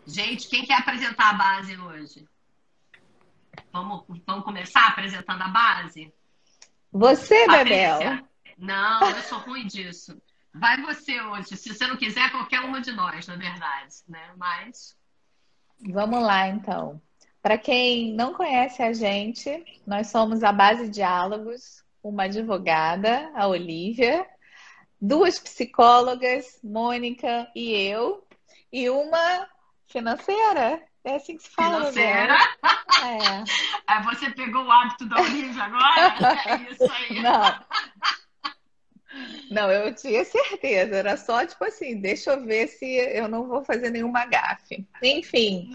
Gente, quem quer apresentar a base hoje? Vamos começar apresentando a base? Você, Bebel. Patrícia? Não, eu sou ruim disso. Vai você hoje. Se você não quiser, qualquer uma de nós, na verdade, né? Mas Vamos lá, então. Para quem não conhece a gente, nós somos a Base Diálogos, uma advogada, a Olivia, duas psicólogas, Mônica e eu, e uma financeira. É assim que se fala, financeira. Bebel? É. Aí você pegou o hábito da Olivia agora? É isso aí. Não, não, eu tinha certeza. Era só tipo assim, deixa eu ver se eu não vou fazer nenhuma gafe. Enfim,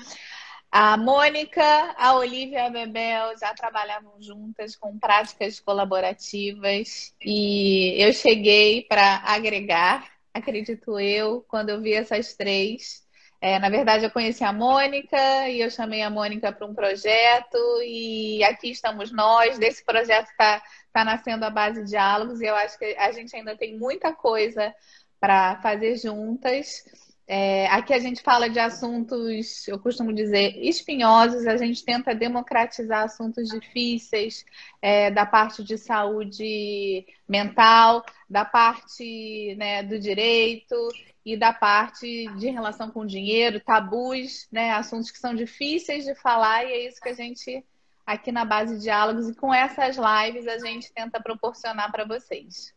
a Mônica, a Olivia e a Bebel já trabalhavam juntas com práticas colaborativas e eu cheguei para agregar, acredito eu, quando eu vi essas três. Na verdade, eu conheci a Mônica e eu chamei a Mônica para um projeto e aqui estamos nós. Desse projeto tá nascendo a base de diálogos e eu acho que a gente ainda tem muita coisa para fazer juntas. Aqui a gente fala de assuntos, eu costumo dizer, espinhosos, a gente tenta democratizar assuntos difíceis, da parte de saúde mental, da parte, né, do direito e da parte de relação com dinheiro, tabus, né, assuntos que são difíceis de falar, e é isso que a gente, aqui na Base Diálogos, e com essas lives, a gente tenta proporcionar para vocês.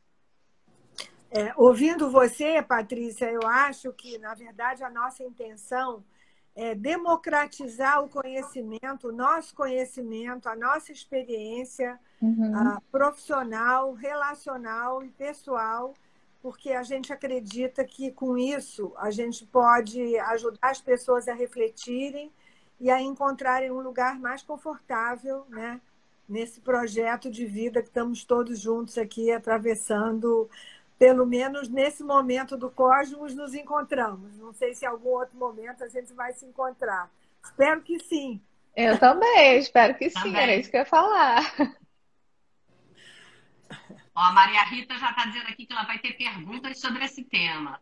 Ouvindo você, Patrícia, eu acho que, na verdade, a nossa intenção é democratizar o conhecimento, o nosso conhecimento, a nossa experiência Uhum. profissional, relacional e pessoal, porque a gente acredita que, com isso, a gente pode ajudar as pessoas a refletirem e a encontrarem um lugar mais confortável, né, nesse projeto de vida que estamos todos juntos aqui atravessando. Pelo menos nesse momento do Cosmos nos encontramos. Não sei se em algum outro momento a gente vai se encontrar. Espero que sim. Eu também, espero que sim, era Também. isso que eu ia falar. Ó, a Maria Rita já está dizendo aqui que ela vai ter perguntas sobre esse tema.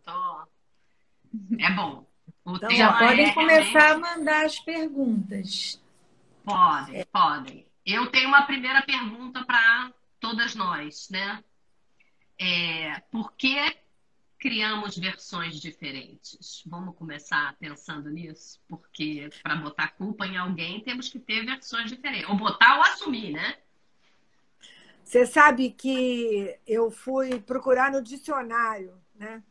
É bom. O Então, Já tema é podem começar a realmente. mandar as perguntas. Podem, podem. Eu tenho uma primeira pergunta para todas nós, né? Por que criamos versões diferentes? Vamos começar pensando nisso? Porque para botar culpa em alguém temos que ter versões diferentes. Ou botar ou assumir, né? você sabe que eu fui procurar no dicionário, né?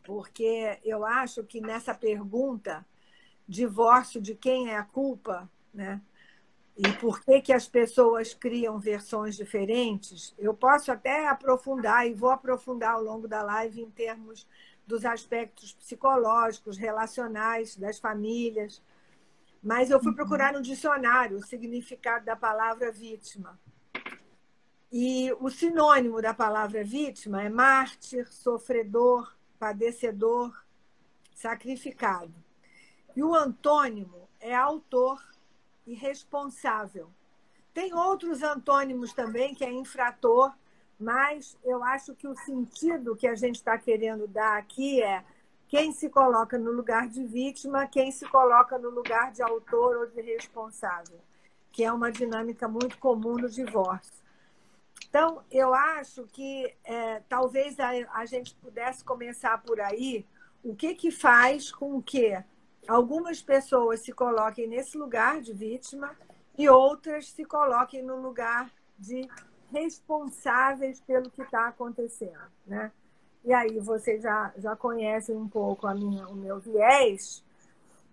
Porque eu acho que nessa pergunta, divórcio de quem é a culpa, né? E por que que as pessoas criam versões diferentes, eu posso até aprofundar, e vou aprofundar ao longo da live em termos dos aspectos psicológicos, relacionais, das famílias. Mas eu fui procurar no dicionário o significado da palavra vítima. E o sinônimo da palavra vítima é mártir, sofredor, padecedor, sacrificado. E o antônimo é autor e responsável. Tem outros antônimos também, que é infrator, mas eu acho que o sentido que a gente está querendo dar aqui é quem se coloca no lugar de vítima, quem se coloca no lugar de autor ou de responsável, que é uma dinâmica muito comum no divórcio. Então, eu acho que talvez a gente pudesse começar por aí, o que faz com que algumas pessoas se coloquem nesse lugar de vítima e outras se coloquem no lugar de responsáveis pelo que está acontecendo, né? E aí vocês já conhecem um pouco o meu viés.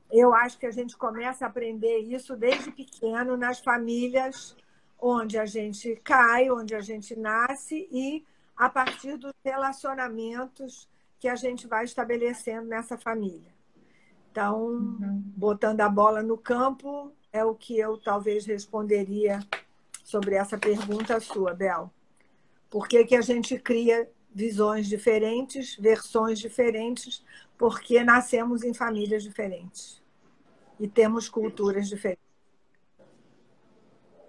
Eu acho que a gente começa a aprender isso desde pequeno nas famílias onde a gente cai, onde a gente nasce e a partir dos relacionamentos que a gente vai estabelecendo nessa família. Então, botando a bola no campo é o que eu talvez responderia sobre essa pergunta sua, Bel. Por que que a gente cria visões diferentes, versões diferentes? Porque nascemos em famílias diferentes e temos culturas diferentes.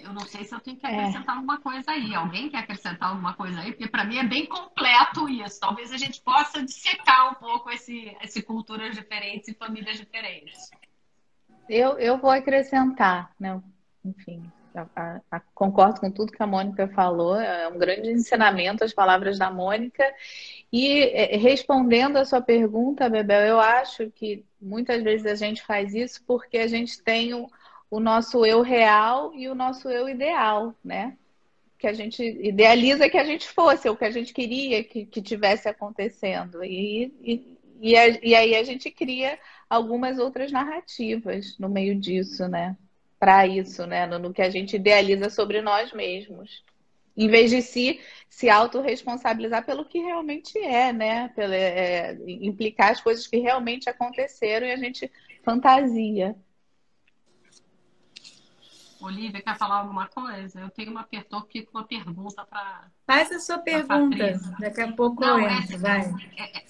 eu não sei se eu tenho que acrescentar alguma coisa aí. Alguém quer acrescentar alguma coisa aí? Porque para mim é bem completo isso. Talvez a gente possa dissecar um pouco esse culturas diferentes e famílias diferentes. Eu vou acrescentar, né? Enfim, concordo com tudo que a Mônica falou. É um grande ensinamento as palavras da Mônica. E respondendo a sua pergunta, Bebel, eu acho que muitas vezes a gente faz isso porque a gente tem o nosso eu real e o nosso eu ideal, né? Que a gente idealiza que a gente fosse, ou que a gente queria que tivesse acontecendo. E aí a gente cria algumas outras narrativas no meio disso, né? Para isso, né? No que a gente idealiza sobre nós mesmos. Em vez de se autorresponsabilizar pelo que realmente é, né? Implicar as coisas que realmente aconteceram e a gente fantasia. Olivia, quer falar alguma coisa? Eu tenho tô aqui com uma pergunta para. Faz a sua pergunta. Daqui a pouco eu entro, vai.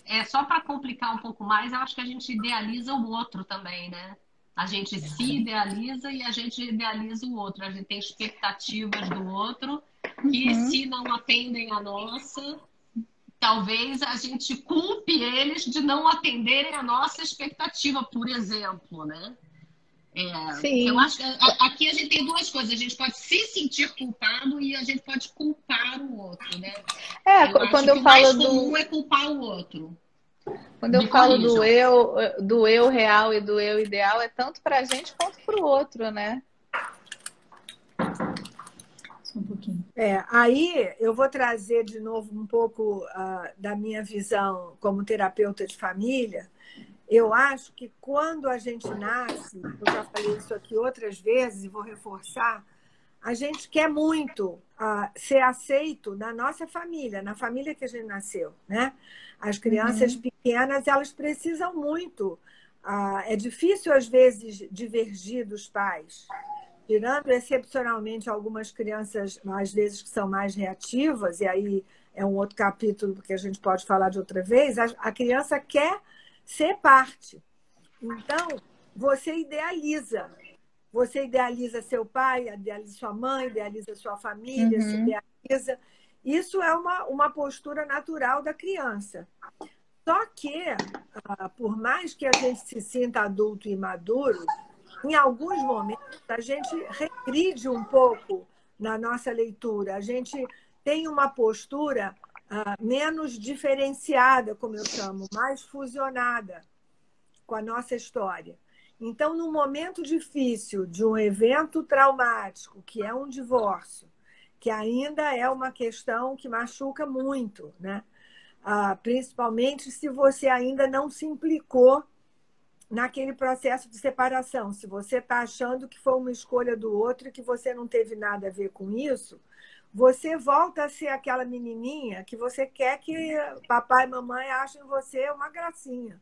É só para complicar um pouco mais, eu acho que a gente idealiza o outro também, né? A gente se idealiza e a gente idealiza o outro. A gente tem expectativas do outro que, se não atendem a nossa, talvez a gente culpe eles de não atenderem a nossa expectativa, por exemplo, né? Sim. Eu acho que aqui a gente tem duas coisas. A gente pode se sentir culpado e a gente pode culpar o outro, né? Quando eu o falo mais comum é culpar o outro. Quando eu falo do eu real e do eu ideal, é tanto para a gente quanto para o outro, né? Só um pouquinho. Aí eu vou trazer de novo um pouco da minha visão como terapeuta de família. Eu acho que quando a gente nasce, eu já falei isso aqui outras vezes e vou reforçar, a gente quer muito ser aceito na nossa família, na família que a gente nasceu, né? As crianças pequenas, elas precisam muito. É difícil, às vezes, divergir dos pais. Tirando excepcionalmente algumas crianças, às vezes, que são mais reativas, e aí é um outro capítulo que a gente pode falar de outra vez, a criança quer ser parte. Então, você idealiza. Você idealiza seu pai, idealiza sua mãe, idealiza sua família, se idealiza. Isso é uma postura natural da criança. Só que, por mais que a gente se sinta adulto e maduro, em alguns momentos a gente regride um pouco na nossa leitura. A gente tem uma postura menos diferenciada, como eu chamo, mais fusionada com a nossa história. Então, num momento difícil de um evento traumático, que é um divórcio, que ainda é uma questão que machuca muito, né? Principalmente se você ainda não se implicou naquele processo de separação. Se você está achando que foi uma escolha do outro e que você não teve nada a ver com isso, você volta a ser aquela menininha que você quer que papai e mamãe achem você uma gracinha.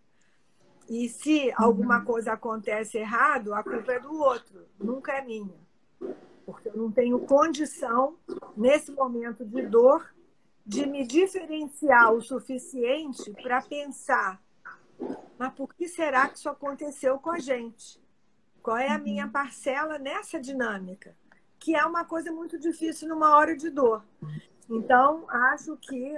E se alguma coisa acontece errado, a culpa é do outro, nunca é minha. Porque eu não tenho condição, nesse momento de dor, de me diferenciar o suficiente para pensar: mas por que será que isso aconteceu com a gente? Qual é a minha parcela nessa dinâmica? Que é uma coisa muito difícil numa hora de dor. Então, acho que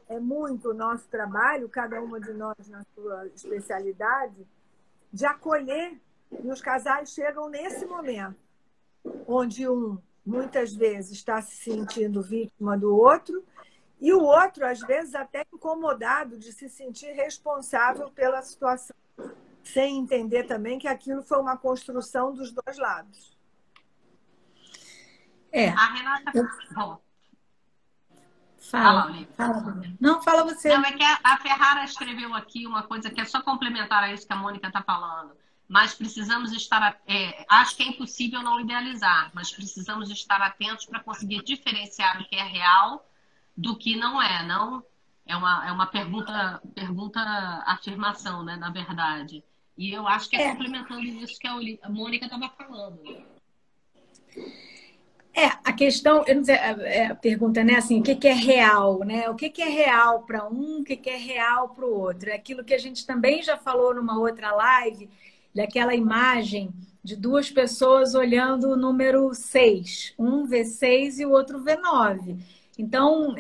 é muito o nosso trabalho, cada uma de nós na sua especialidade, de acolher, e os casais chegam nesse momento, onde um, muitas vezes, está se sentindo vítima do outro, e o outro, às vezes, até incomodado de se sentir responsável pela situação, sem entender também que aquilo foi uma construção dos dois lados. A Renata... Fala. Não, fala você. Não, é que a Ferrara escreveu aqui uma coisa que é só complementar a isso que a Mônica está falando. Mas precisamos estar... acho que é impossível não idealizar, mas precisamos estar atentos para conseguir diferenciar o que é real do que não é. Não é uma pergunta-afirmação, né, na verdade. E eu acho que é complementando isso que a Mônica estava falando. A questão, eu não sei, a pergunta, né, assim, o que é real, né? O que é real para um, o que é real para o outro? É aquilo que a gente também já falou numa outra live, daquela imagem de duas pessoas olhando o número 6. Um vê 6 e o outro vê 9. Então,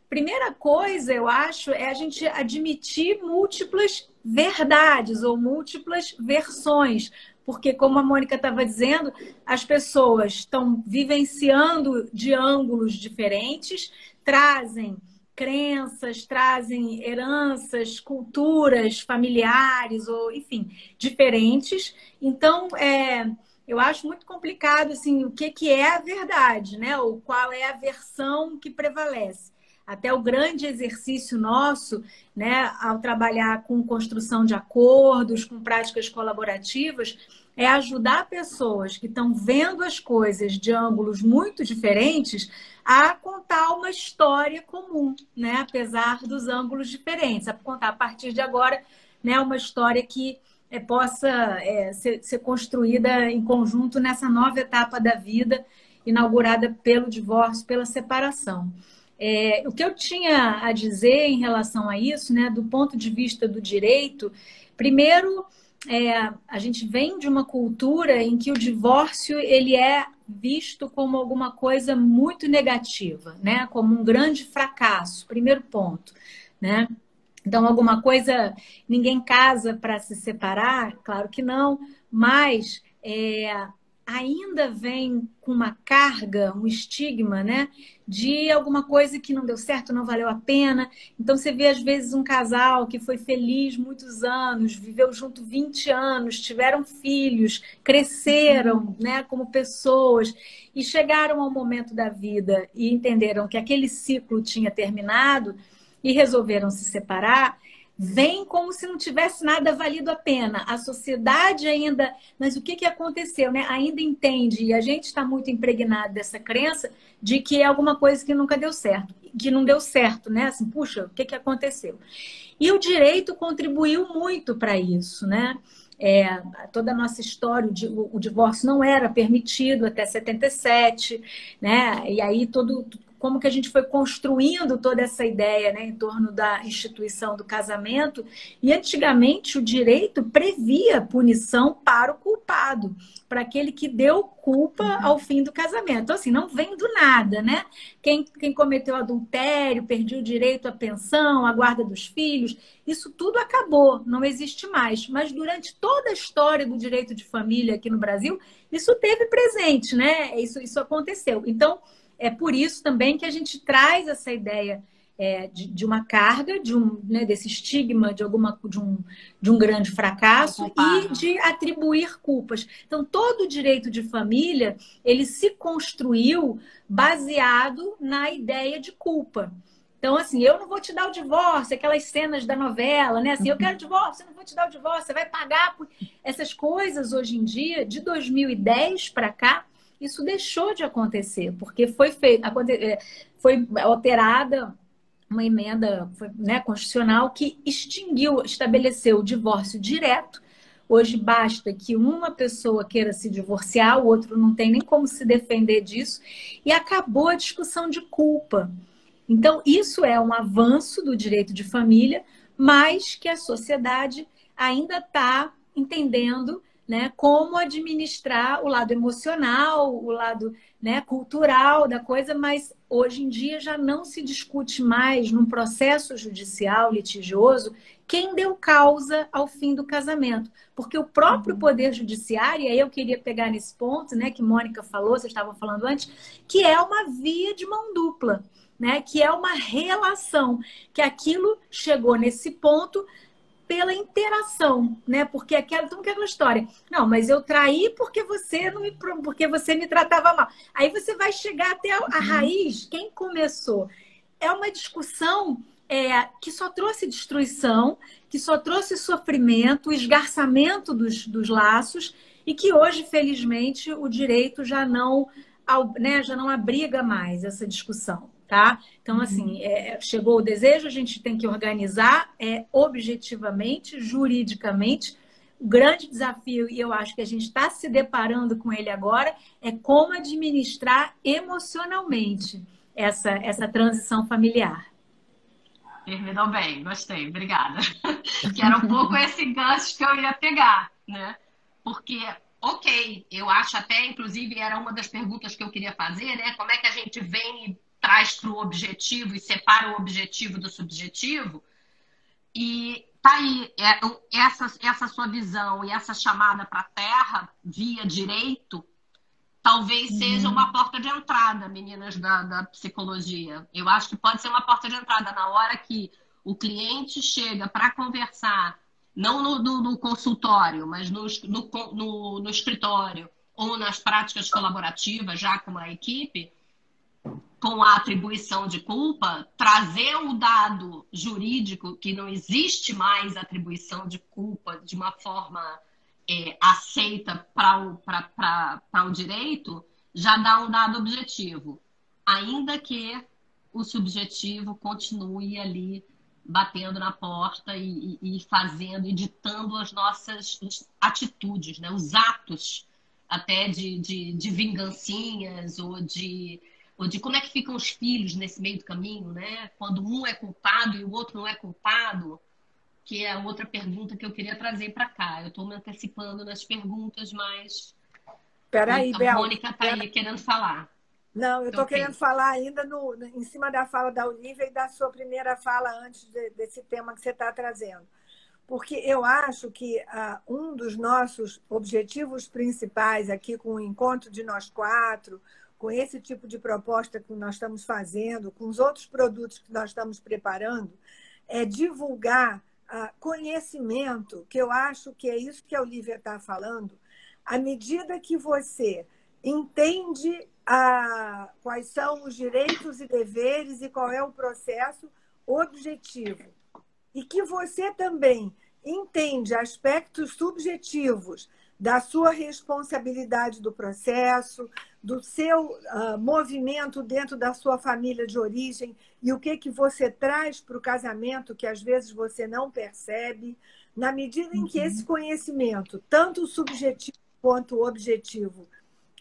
primeira coisa, eu acho, é a gente admitir múltiplas verdades ou múltiplas versões. Porque, como a Mônica estava dizendo, as pessoas estão vivenciando de ângulos diferentes, trazem crenças, trazem heranças, culturas familiares, ou enfim, diferentes. Então, eu acho muito complicado assim, o que é a verdade, né? Ou qual é a versão que prevalece. Até o grande exercício nosso, né, ao trabalhar com construção de acordos, com práticas colaborativas, é ajudar pessoas que estão vendo as coisas de ângulos muito diferentes a contar uma história comum, né, apesar dos ângulos diferentes, a contar a partir de agora, né, uma história que possa ser construída em conjunto nessa nova etapa da vida, inaugurada pelo divórcio, pela separação. O que eu tinha a dizer em relação a isso, né, do ponto de vista do direito, primeiro, a gente vem de uma cultura em que o divórcio ele é visto como alguma coisa muito negativa, né, como um grande fracasso, primeiro ponto, né? Então, alguma coisa, ninguém casa para se separar? Claro que não, mas ainda vem com uma carga, um estigma, né? De alguma coisa que não deu certo, não valeu a pena. Então, você vê, às vezes, um casal que foi feliz muitos anos, viveu junto 20 anos, tiveram filhos, cresceram, né, como pessoas, e chegaram ao momento da vida e entenderam que aquele ciclo tinha terminado e resolveram se separar. Vem como se não tivesse nada valido a pena. A sociedade ainda... Mas o que aconteceu, né? Ainda entende, e a gente está muito impregnado dessa crença de que é alguma coisa que nunca deu certo. Que não deu certo, né? Assim, puxa, o que aconteceu? E o direito contribuiu muito para isso, né? Toda a nossa história, o divórcio não era permitido até 77, né? E aí como que a gente foi construindo toda essa ideia, né, em torno da instituição do casamento. E antigamente o direito previa punição para o culpado, para aquele que deu culpa ao fim do casamento. Então, assim, não vem do nada, né? Quem cometeu adultério, perdeu o direito à pensão, à guarda dos filhos, isso tudo acabou, não existe mais. Mas durante toda a história do direito de família aqui no Brasil, isso teve presente, né? Isso aconteceu. Então, é por isso também que a gente traz essa ideia de uma carga, né, desse estigma de um grande fracasso e de atribuir culpas. Então, todo o direito de família, ele se construiu baseado na ideia de culpa. Então, assim, eu não vou te dar o divórcio, aquelas cenas da novela, né? Assim, eu quero divórcio, eu não vou te dar o divórcio, você vai pagar por... Essas coisas, hoje em dia, de 2010 para cá, isso deixou de acontecer, porque foi alterada uma emenda, né, constitucional que estabeleceu o divórcio direto. Hoje basta que uma pessoa queira se divorciar, o outro não tem nem como se defender disso, e acabou a discussão de culpa. Então, isso é um avanço do direito de família, mas que a sociedade ainda está entendendo, né, como administrar o lado emocional, o lado, né, cultural da coisa, mas hoje em dia já não se discute mais num processo judicial litigioso quem deu causa ao fim do casamento. Porque o próprio Poder Judiciário, e aí eu queria pegar nesse ponto, né, que Mônica falou, vocês estavam falando antes, que é uma via de mão dupla, né, que é uma relação, que aquilo chegou nesse ponto pela interação, né? Porque aquela história. Não, mas eu traí porque você me tratava mal. Aí você vai chegar até a raiz, quem começou. É uma discussão que só trouxe destruição, que só trouxe sofrimento, esgarçamento dos laços, e que hoje, felizmente, o direito já não abriga mais essa discussão. Tá? Então, assim, chegou o desejo, a gente tem que organizar objetivamente, juridicamente. O grande desafio, e eu acho que a gente está se deparando com ele agora, é como administrar emocionalmente essa transição familiar. Terminou bem, gostei, obrigada. Que era um pouco esse gancho que eu ia pegar, né? porque, ok, eu acho até, inclusive, era uma das perguntas que eu queria fazer, né? Como é que a gente vem e traz para o objetivo e separa o objetivo do subjetivo? E tá aí, essa sua visão e essa chamada para a Terra, via direito, talvez seja uma porta de entrada, meninas da psicologia. Eu acho que pode ser uma porta de entrada na hora que o cliente chega para conversar, não no consultório, mas no escritório ou nas práticas colaborativas, já com a equipe, com a atribuição de culpa, trazer o dado jurídico que não existe mais atribuição de culpa de uma forma aceita para o direito, já dá um dado objetivo. Ainda que o subjetivo continue ali batendo na porta e fazendo, e ditando as nossas atitudes, né? Os atos até de vingancinhas ou de como é que ficam os filhos nesse meio do caminho, né? Quando um é culpado e o outro não é culpado, que é a outra pergunta que eu queria trazer para cá. Eu estou me antecipando nas perguntas, mas Peraí, a Bel. Mônica está aí querendo falar. Não, eu estou querendo falar ainda em cima da fala da Olivia e da sua primeira fala antes desse tema que você está trazendo. Porque eu acho que um dos nossos objetivos principais aqui com o encontro de nós quatro, com esse tipo de proposta que nós estamos fazendo, com os outros produtos que nós estamos preparando, é divulgar conhecimento, que eu acho que é isso que a Olivia está falando, à medida que você entende quais são os direitos e deveres e qual é o processo objetivo. E que você também entende aspectos subjetivos da sua responsabilidade do processo, do seu movimento dentro da sua família de origem e o que você traz para o casamento que às vezes você não percebe, na medida em que esse conhecimento, tanto o subjetivo quanto o objetivo,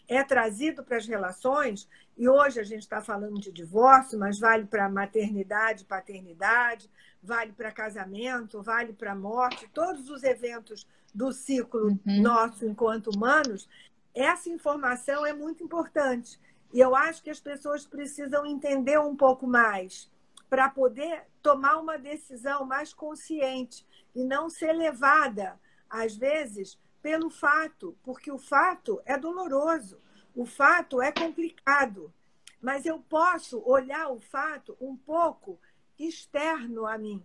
é trazido para as relações, e hoje a gente está falando de divórcio, mas vale para maternidade, paternidade, vale para casamento, vale para morte, todos os eventos do ciclo nosso enquanto humanos, essa informação é muito importante. E eu acho que as pessoas precisam entender um pouco mais para poder tomar uma decisão mais consciente e não ser levada, às vezes, pelo fato, porque o fato é doloroso, o fato é complicado, mas eu posso olhar o fato um pouco externo a mim.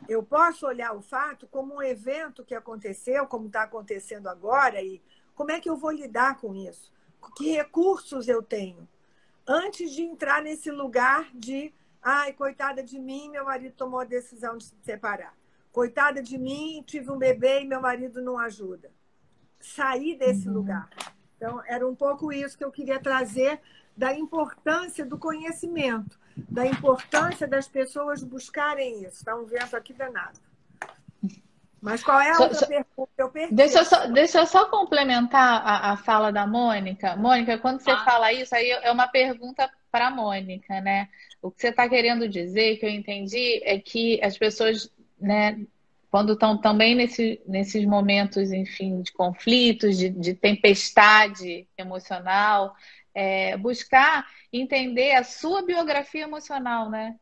Eu posso olhar o fato como um evento que aconteceu, como está acontecendo agora, e como é que eu vou lidar com isso? Que recursos eu tenho? Antes de entrar nesse lugar de ai, coitada de mim, meu marido tomou a decisão de se separar. Coitada de mim, tive um bebê e meu marido não ajuda. Sair desse lugar. Então, era um pouco isso que eu queria trazer da importância do conhecimento, da importância das pessoas buscarem isso. Está um vento aqui danado. Mas qual é a outra pergunta? Eu perdi. Deixa eu só complementar a fala da Mônica. Mônica, quando você fala isso, aí é uma pergunta para a Mônica, né? O que você está querendo dizer, que eu entendi, é que as pessoas, né, quando estão também nesses momentos, enfim, de conflitos, de tempestade emocional, buscar entender a sua biografia emocional, né?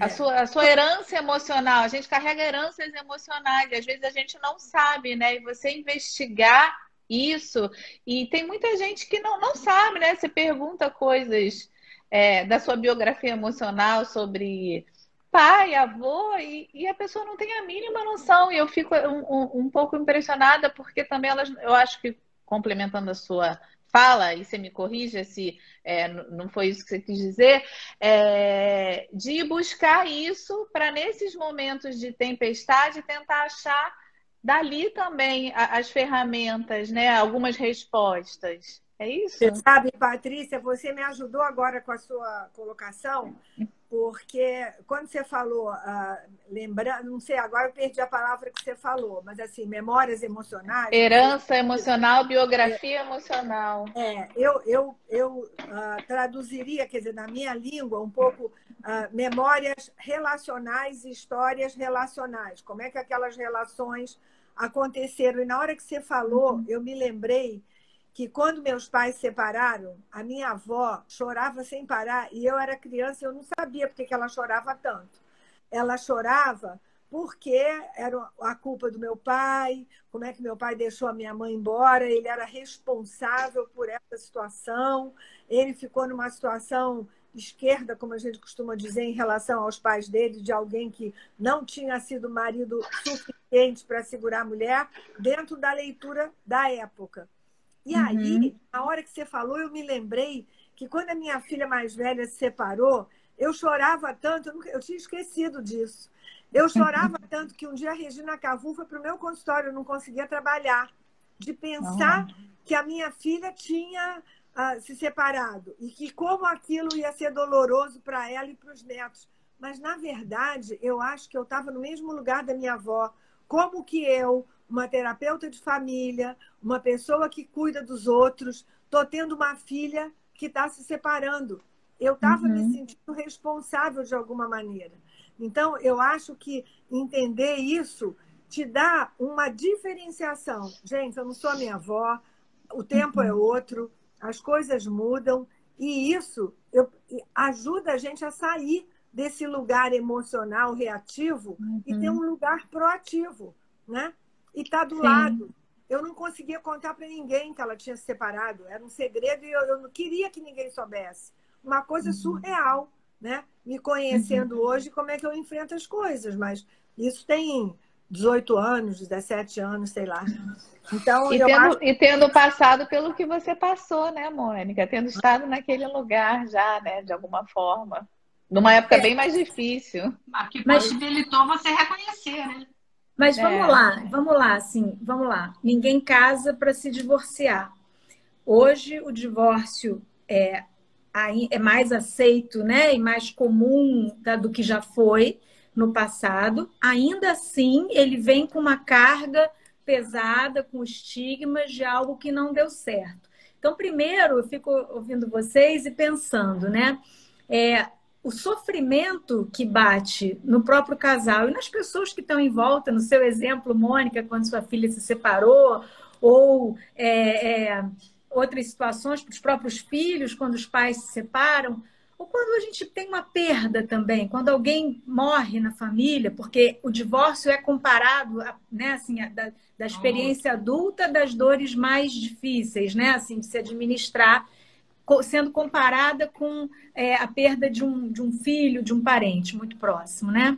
A sua herança emocional. A gente carrega heranças emocionais e às vezes a gente não sabe, né? E você investigar isso, e tem muita gente que não sabe, né? Você pergunta coisas da sua biografia emocional sobre pai, avô, e a pessoa não tem a mínima noção. E eu fico um pouco impressionada, porque também eu acho que, complementando a sua fala, e você me corrija se não foi isso que você quis dizer, de buscar isso para, nesses momentos de tempestade, tentar achar dali também as ferramentas, né? Algumas respostas. É isso? Você sabe, Patrícia, você me ajudou agora com a sua colocação, porque quando você falou, lembrando, não sei, agora eu perdi a palavra que você falou, mas assim, memórias emocionais. Herança emocional, biografia emocional. Eu traduziria, quer dizer, na minha língua, um pouco memórias relacionais e histórias relacionais. Como é que aquelas relações aconteceram. E na hora que você falou, eu me lembrei que quando meus pais se separaram, a minha avó chorava sem parar e eu era criança e eu não sabia porque que ela chorava tanto. Ela chorava porque era a culpa do meu pai, como é que meu pai deixou a minha mãe embora, ele era responsável por essa situação, ele ficou numa situação esquerda, como a gente costuma dizer, em relação aos pais dele, de alguém que não tinha sido marido suficiente para segurar a mulher, dentro da leitura da época. E aí, na hora que você falou, eu me lembrei que quando a minha filha mais velha se separou, eu chorava tanto, eu tinha esquecido disso. Eu chorava tanto que um dia a Regina Cavu foi para o meu consultório, eu não conseguia trabalhar, de pensar que a minha filha tinha se separado e que como aquilo ia ser doloroso para ela e para os netos. Mas, na verdade, eu acho que eu estava no mesmo lugar da minha avó. Como que eu, uma terapeuta de família, uma pessoa que cuida dos outros, estou tendo uma filha que está se separando. Eu estava me sentindo responsável de alguma maneira. Então, eu acho que entender isso te dá uma diferenciação. Gente, eu não sou a minha avó, o tempo é outro, as coisas mudam, e isso ajuda a gente a sair desse lugar emocional reativo e ter um lugar proativo, né? E tá do lado. Eu não conseguia contar para ninguém que ela tinha se separado, era um segredo e eu não queria que ninguém soubesse. Uma coisa surreal, né? Me conhecendo hoje, como é que eu enfrento as coisas, mas isso tem 18 anos, 17 anos, sei lá. Então, e tendo passado pelo que você passou, né, Mônica? Tendo estado naquele lugar já, né, de alguma forma. Numa época bem mais difícil. Que possibilitou você reconhecer, né? Mas vamos lá, assim, vamos lá. Ninguém casa para se divorciar. Hoje o divórcio é mais aceito, né, e mais comum do que já foi no passado. Ainda assim, ele vem com uma carga pesada, com estigmas de algo que não deu certo. Então, primeiro, eu fico ouvindo vocês e pensando, né, o sofrimento que bate no próprio casal e nas pessoas que estão em volta, no seu exemplo, Mônica, quando sua filha se separou, ou outras situações para os próprios filhos, quando os pais se separam, ou quando a gente tem uma perda também, quando alguém morre na família, porque o divórcio é comparado, né, assim, da experiência adulta das dores mais difíceis, né, assim, de se administrar, sendo comparada com a perda de um filho, de um parente muito próximo, né?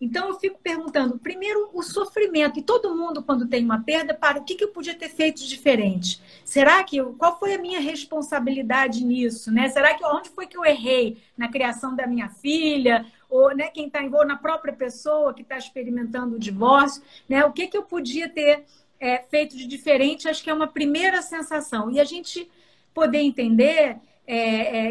Então, eu fico perguntando, primeiro, o sofrimento. E todo mundo, quando tem uma perda, para o que eu podia ter feito de diferente? Qual foi a minha responsabilidade nisso? Né? Onde foi que eu errei? Na criação da minha filha? Ou, né, quem está envolvido na própria pessoa que está experimentando o divórcio? Né? O que eu podia ter feito de diferente? Acho que é uma primeira sensação. E a gente poder entender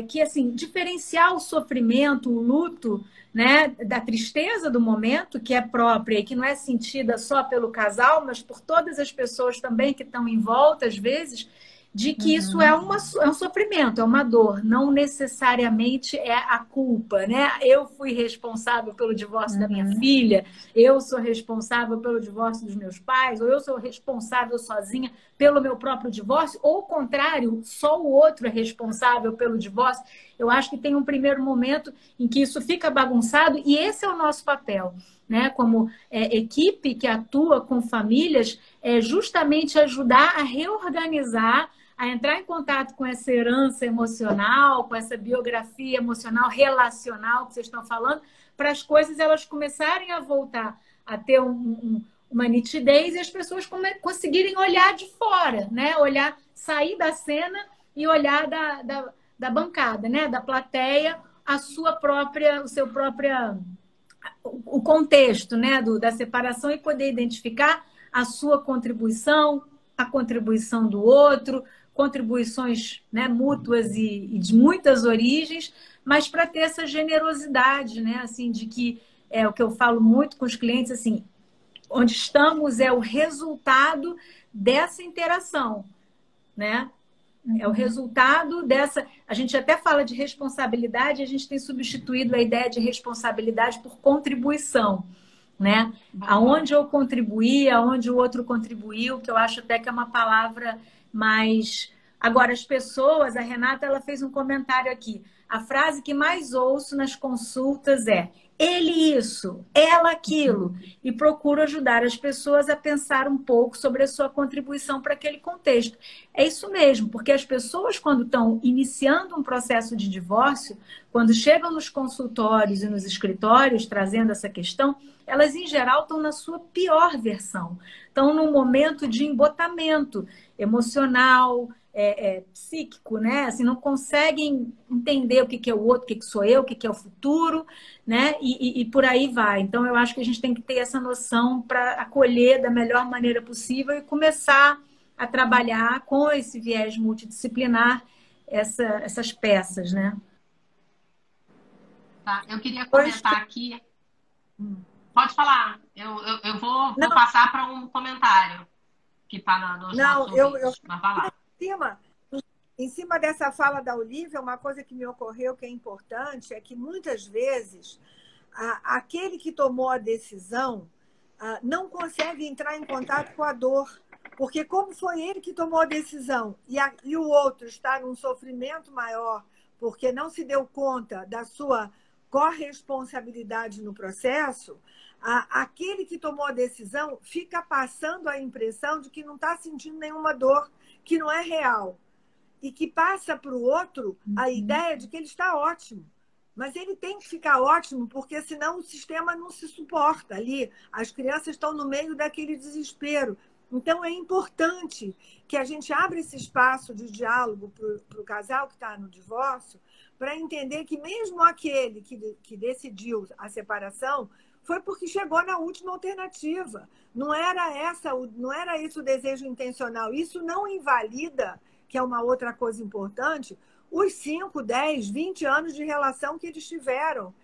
que, assim, diferenciar o sofrimento, o luto, né, da tristeza do momento, que é própria e que não é sentida só pelo casal, mas por todas as pessoas também que estão em volta, às vezes, de que isso é um sofrimento, é uma dor, não necessariamente é a culpa, né? Eu fui responsável pelo divórcio da minha filha, eu sou responsável pelo divórcio dos meus pais, ou eu sou responsável sozinha pelo meu próprio divórcio, ou o contrário, só o outro é responsável pelo divórcio. Eu acho que tem um primeiro momento em que isso fica bagunçado, e esse é o nosso papel, né? Como equipe que atua com famílias, é justamente ajudar a reorganizar, a entrar em contato com essa herança emocional, com essa biografia emocional, relacional que vocês estão falando, para as coisas elas começarem a voltar a ter uma nitidez e as pessoas conseguirem olhar de fora, né? Sair da cena e olhar da bancada, né? Da plateia, o contexto, né? Da separação e poder identificar a sua contribuição, a contribuição do outro, contribuições, né, mútuas e de muitas origens, mas para ter essa generosidade, né, assim, de que é o que eu falo muito com os clientes, assim, onde estamos é o resultado dessa interação, né? É o resultado dessa... A gente até fala de responsabilidade, a gente tem substituído a ideia de responsabilidade por contribuição. né? Aonde eu contribuí, aonde o outro contribuiu, que eu acho até que é uma palavra mais... Agora, as pessoas, a Renata, ela fez um comentário aqui. A frase que mais ouço nas consultas é: ele isso, ela aquilo. E procuro ajudar as pessoas a pensar um pouco sobre a sua contribuição para aquele contexto. É isso mesmo, porque as pessoas, quando estão iniciando um processo de divórcio, quando chegam nos consultórios e nos escritórios trazendo essa questão, elas, em geral, estão na sua pior versão. Estão num momento de embotamento emocional, psíquico, né? Assim, não conseguem entender o que é o outro, o que sou eu, o que é o futuro, né? E por aí vai. Então, eu acho que a gente tem que ter essa noção para acolher da melhor maneira possível e começar a trabalhar com esse viés multidisciplinar essas peças, né? Tá, eu queria comentar aqui. Pode falar. Eu vou passar para um comentário que está nos nossos vídeos. Mas vai lá. Em cima dessa fala da Olivia, uma coisa que me ocorreu que é importante é que muitas vezes aquele que tomou a decisão não consegue entrar em contato com a dor, porque como foi ele que tomou a decisão e o outro está num sofrimento maior porque não se deu conta da sua corresponsabilidade no processo, aquele que tomou a decisão fica passando a impressão de que não está sentindo nenhuma dor, que não é real. E que passa para o outro a ideia de que ele está ótimo. Mas ele tem que ficar ótimo, porque senão o sistema não se suporta ali. As crianças estão no meio daquele desespero. Então, é importante que a gente abra esse espaço de diálogo para o casal que está no divórcio, para entender que mesmo aquele que decidiu a separação foi porque chegou na última alternativa. Não era esse o desejo intencional. Isso não invalida, que é uma outra coisa importante, os 5, 10, 20 anos de relação que eles tiveram.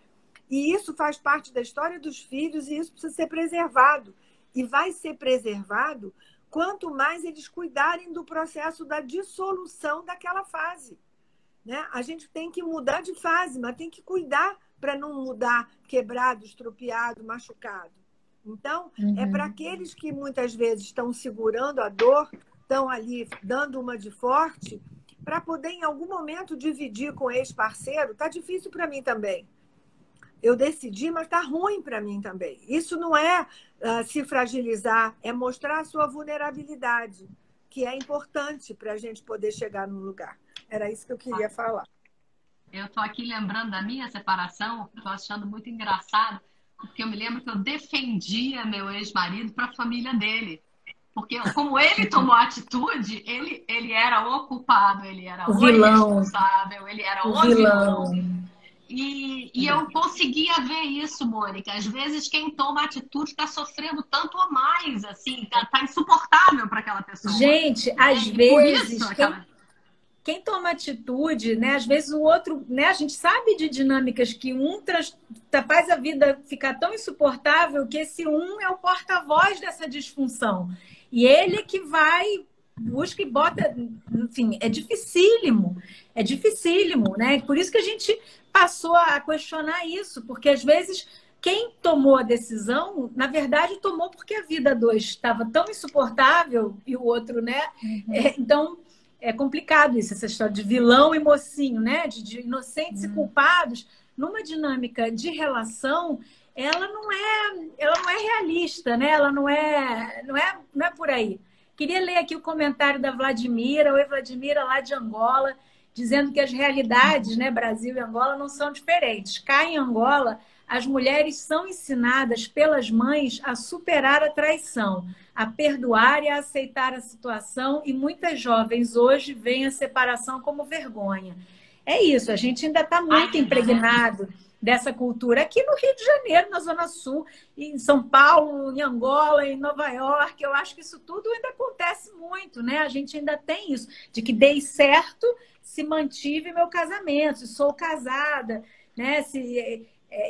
E isso faz parte da história dos filhos e isso precisa ser preservado. E vai ser preservado quanto mais eles cuidarem do processo da dissolução daquela fase. Né? A gente tem que mudar de fase, mas tem que cuidar para não mudar quebrado, estropiado, machucado. Então, é para aqueles que muitas vezes estão segurando a dor, estão ali dando uma de forte, para poder em algum momento dividir com o ex-parceiro. Está difícil para mim também. Eu decidi, mas está ruim para mim também. Isso não é se fragilizar, é mostrar a sua vulnerabilidade, que é importante para a gente poder chegar num lugar. Era isso que eu queria falar. Eu estou aqui lembrando da minha separação, estou achando muito engraçado, porque eu me lembro que eu defendia meu ex-marido para a família dele. Porque como ele tomou a atitude, ele era o culpado, ele era o irresponsável, ele era o vilão. E eu conseguia ver isso, Mônica. Às vezes quem toma atitude está sofrendo tanto ou mais, assim, tá insuportável para aquela pessoa. Gente, às vezes quem toma atitude, né? Às vezes o outro, né? A gente sabe de dinâmicas que faz a vida ficar tão insuportável que esse é o porta-voz dessa disfunção. E ele que vai, busca e bota, enfim, é dificílimo, né? Por isso que a gente passou a questionar isso, porque às vezes quem tomou a decisão, na verdade, tomou porque a vida dois estava tão insuportável e o outro, né? Então, é complicado isso, essa história de vilão e mocinho, né? De inocentes e culpados. Numa dinâmica de relação, ela não é realista, né? Ela não é por aí. Queria ler aqui o comentário da Vladimira. Oi, Vladimira, lá de Angola, dizendo que as realidades, né, Brasil e Angola, não são diferentes. Cá em Angola, as mulheres são ensinadas pelas mães a superar a traição, a perdoar e a aceitar a situação, e muitas jovens hoje veem a separação como vergonha. É isso, a gente ainda está muito impregnado dessa cultura. Aqui no Rio de Janeiro, na Zona Sul, em São Paulo, em Angola, em Nova York, eu acho que isso tudo ainda acontece muito, né? A gente ainda tem isso, de que dei certo se mantive meu casamento, se sou casada, né?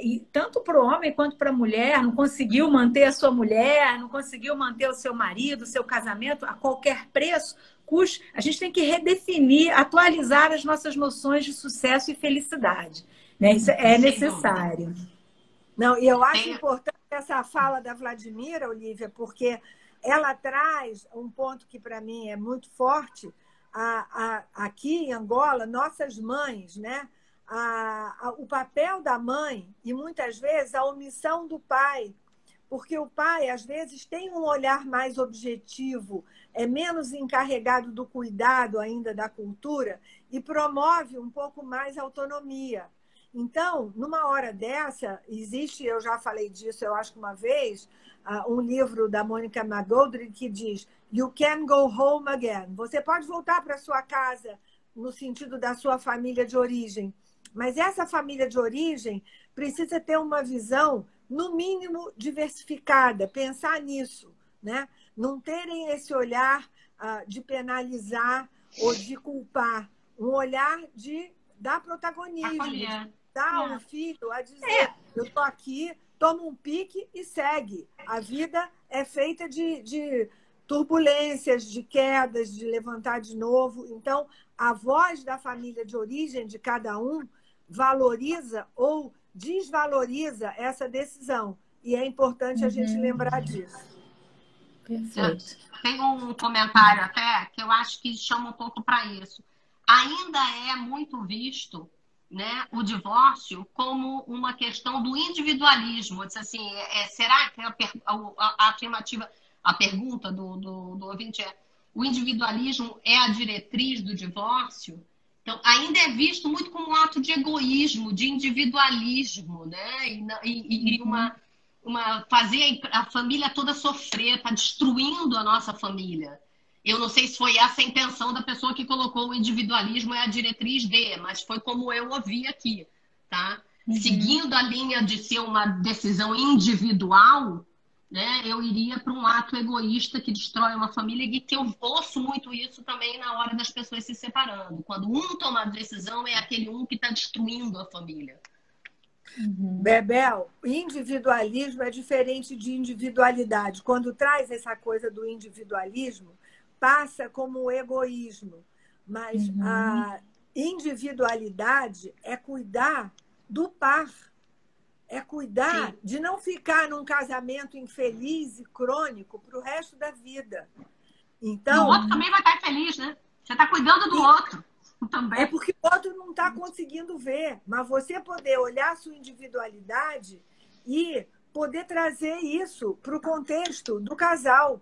E tanto para o homem quanto para a mulher, não conseguiu manter a sua mulher, não conseguiu manter o seu marido, o seu casamento a qualquer preço, custa. A gente tem que redefinir, atualizar as nossas noções de sucesso e felicidade. Né? Isso é necessário. Não, e eu acho importante essa fala da Vladimira, Olívia, porque ela traz um ponto que para mim é muito forte. Aqui em Angola, nossas mães, né? O papel da mãe e muitas vezes a omissão do pai, porque o pai às vezes tem um olhar mais objetivo, é menos encarregado do cuidado ainda da cultura e promove um pouco mais a autonomia. Então, numa hora dessa, existe, eu já falei disso, eu acho que uma vez, um livro da Mônica McGoldrick que diz You can go home again. Você pode voltar para sua casa no sentido da sua família de origem, mas essa família de origem precisa ter uma visão, no mínimo, diversificada, pensar nisso, né? Não terem esse olhar de penalizar ou de culpar, um olhar de dar protagonismo, de dar ao filho a dizer eu estou aqui, toma um pique e segue. A vida é feita de turbulências, de quedas, de levantar de novo. Então, a voz da família de origem de cada um valoriza ou desvaloriza essa decisão. E é importante a gente lembrar disso. Perfeito. Tem um comentário até que eu acho que chama um pouco para isso. Ainda é muito visto, né, o divórcio como uma questão do individualismo. Assim, será que a afirmativa, a pergunta do ouvinte é: o individualismo é a diretriz do divórcio? Então, ainda é visto muito como um ato de egoísmo, de individualismo, né? E fazer a família toda sofrer, está destruindo a nossa família. Eu não sei se foi essa a intenção da pessoa que colocou o individualismo é a diretriz de, mas foi como eu ouvi aqui, tá? Seguindo a linha de ser uma decisão individual, né, eu iria para um ato egoísta que destrói uma família e que eu ouço muito isso também na hora das pessoas se separando. Quando um toma a decisão, é aquele um que está destruindo a família. Bebel, individualismo é diferente de individualidade. Quando traz essa coisa do individualismo, passa como egoísmo. Mas a individualidade é cuidar do par. É cuidar de não ficar num casamento infeliz e crônico para o resto da vida. Então, o outro também vai estar infeliz, né? Você está cuidando do outro também. É porque o outro não está conseguindo ver. Mas você poder olhar a sua individualidade e poder trazer isso para o contexto do casal.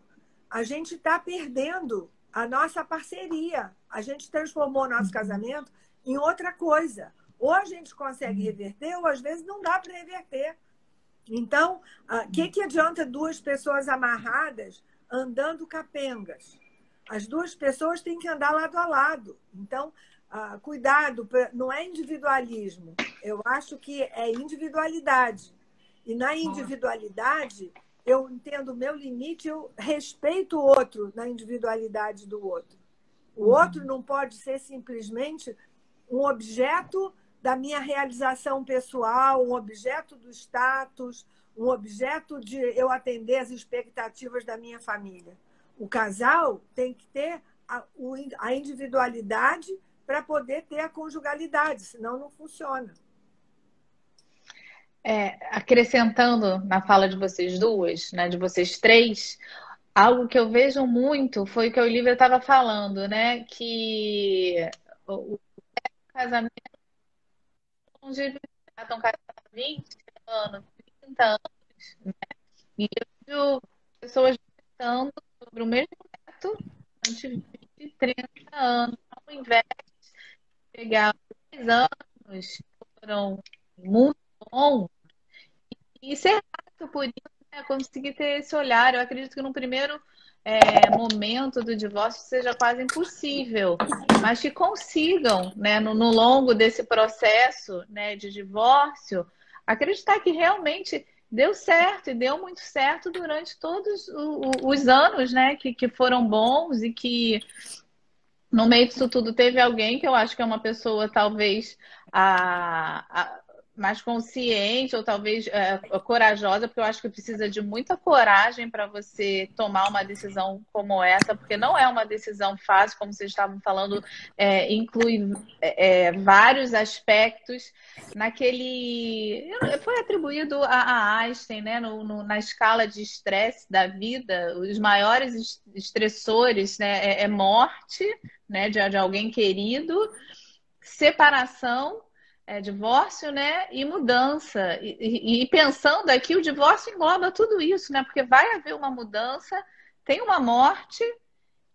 A gente está perdendo a nossa parceria. A gente transformou o nosso casamento em outra coisa. Ou a gente consegue reverter, ou às vezes não dá para reverter. Então, o que adianta duas pessoas amarradas andando capengas? As duas pessoas têm que andar lado a lado. Então, cuidado, não é individualismo. Eu acho que é individualidade. E na individualidade, eu entendo o meu limite, eu respeito o outro na individualidade do outro. O outro não pode ser simplesmente um objeto da minha realização pessoal, um objeto do status, um objeto de eu atender as expectativas da minha família. O casal tem que ter a individualidade para poder ter a conjugalidade, senão não funciona. Acrescentando na fala de vocês duas, né, de vocês três, algo que eu vejo muito foi o que a Olívia estava falando, né, que o casamento estão casados há 20 anos, 30 anos, né? E eu vejo pessoas pensando sobre o mesmo método durante 20, 30 anos, ao invés de pegar 10 anos que foram muito bons e ser grato por isso, né? Conseguir ter esse olhar. Eu acredito que no primeiro momento do divórcio seja quase impossível, mas que consigam, né, no longo desse processo, né, de divórcio, acreditar que realmente deu certo e deu muito certo durante todos os anos, né, que foram bons e que no meio disso tudo teve alguém que eu acho que é uma pessoa talvez mais consciente ou talvez corajosa, porque eu acho que precisa de muita coragem para você tomar uma decisão como essa, porque não é uma decisão fácil, como vocês estavam falando, inclui vários aspectos. Foi atribuído a Einstein, né, na escala de estresse da vida, os maiores estressores, né, morte, né, de alguém querido, separação, divórcio, né, e mudança. E pensando aqui, o divórcio engloba tudo isso, né, porque vai haver uma mudança, tem uma morte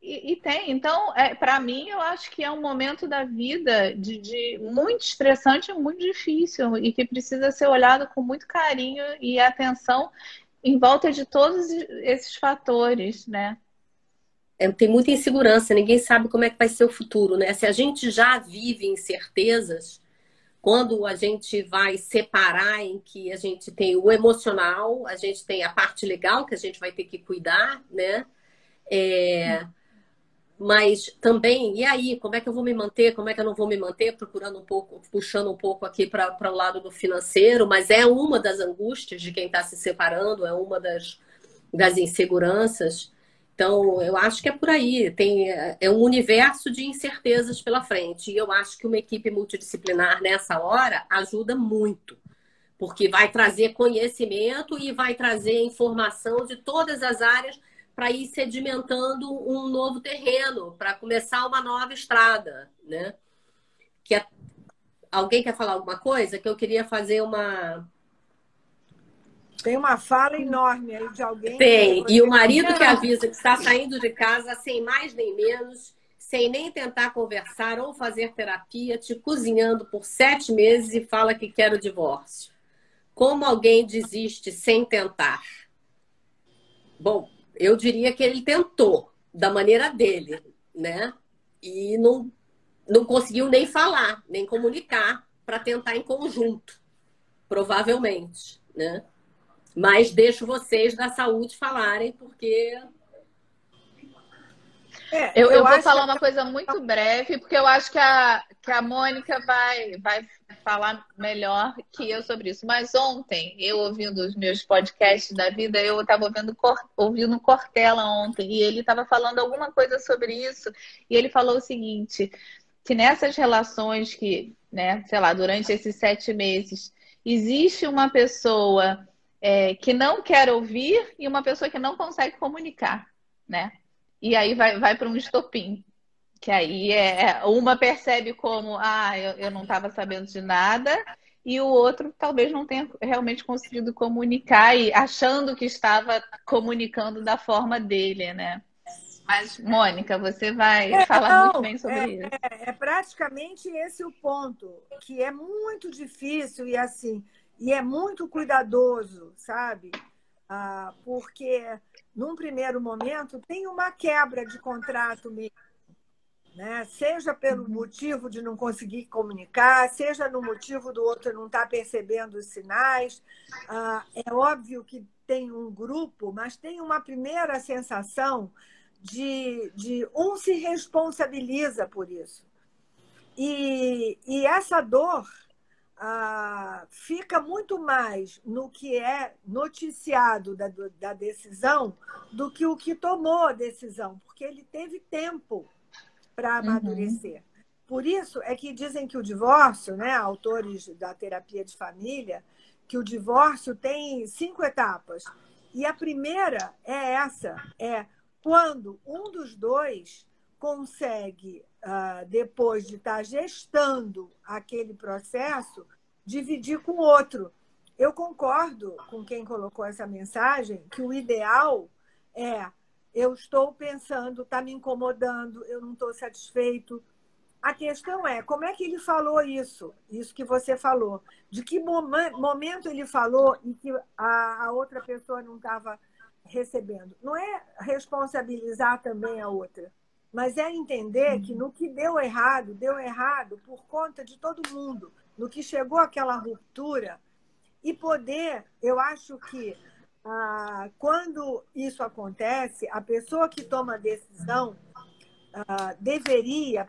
e tem. Então, para mim, eu acho que é um momento da vida de muito estressante e muito difícil e que precisa ser olhado com muito carinho e atenção em volta de todos esses fatores, né? Tem muita insegurança, ninguém sabe como é que vai ser o futuro, né? Se a gente já vive incertezas, quando a gente vai separar em que a gente tem o emocional, a gente tem a parte legal que a gente vai ter que cuidar, né? Mas também, e aí, como é que eu vou me manter, como é que eu não vou me manter, procurando um pouco, puxando um pouco aqui para o lado do financeiro, mas é uma das angústias de quem está se separando, é uma das inseguranças. Então, eu acho que é por aí. É um universo de incertezas pela frente. E eu acho que uma equipe multidisciplinar nessa hora ajuda muito. Porque vai trazer conhecimento e vai trazer informação de todas as áreas para ir sedimentando um novo terreno, para começar uma nova estrada, né? Alguém quer falar alguma coisa? Que eu queria fazer uma... Tem uma fala enorme aí de alguém. Tem. E o marido que avisa que está saindo de casa sem mais nem menos, sem nem tentar conversar ou fazer terapia, te cozinhando por 7 meses e fala que quer o divórcio. Como alguém desiste sem tentar? Bom, eu diria que ele tentou, da maneira dele, né? E não conseguiu nem falar, nem comunicar para tentar em conjunto, provavelmente, né? Mas deixo vocês da saúde falarem, porque... Eu vou falar uma coisa muito breve, porque eu acho que a Mônica vai falar melhor que eu sobre isso. Mas ontem, eu ouvindo os meus podcasts da vida, eu estava ouvindo Cortella ontem, e ele estava falando alguma coisa sobre isso, e ele falou o seguinte, que nessas relações que, né, sei lá, durante esses 7 meses, existe uma pessoa... que não quer ouvir e uma pessoa que não consegue comunicar, né? E aí vai para um estopim. Que aí uma percebe como, eu não estava sabendo de nada, e o outro talvez não tenha realmente conseguido comunicar e achando que estava comunicando da forma dele, né? Mas, Mônica, você vai falar muito bem sobre isso. É praticamente esse o ponto, que é muito difícil e assim... E é muito cuidadoso, sabe? Porque, num primeiro momento, tem uma quebra de contrato mesmo, né? Seja pelo motivo de não conseguir comunicar, seja no motivo do outro não estar percebendo os sinais. É óbvio que tem um grupo, mas tem uma primeira sensação de um se responsabiliza por isso. E essa dor... fica muito mais no que é noticiado da decisão do que o que tomou a decisão, porque ele teve tempo para amadurecer. Por isso é que dizem que o divórcio, né, autores da terapia de família, que o divórcio tem 5 etapas. E a primeira é essa, quando um dos dois consegue, depois de estar gestando aquele processo, dividir com o outro. Eu concordo com quem colocou essa mensagem, que o ideal eu estou pensando, está me incomodando, eu não estou satisfeito. A questão é, como é que ele falou isso que você falou? De que momento ele falou e que a outra pessoa não estava recebendo? Não é responsabilizar também a outra, mas é entender que no que deu errado por conta de todo mundo, no que chegou àquela ruptura, e poder, eu acho que quando isso acontece, a pessoa que toma a decisão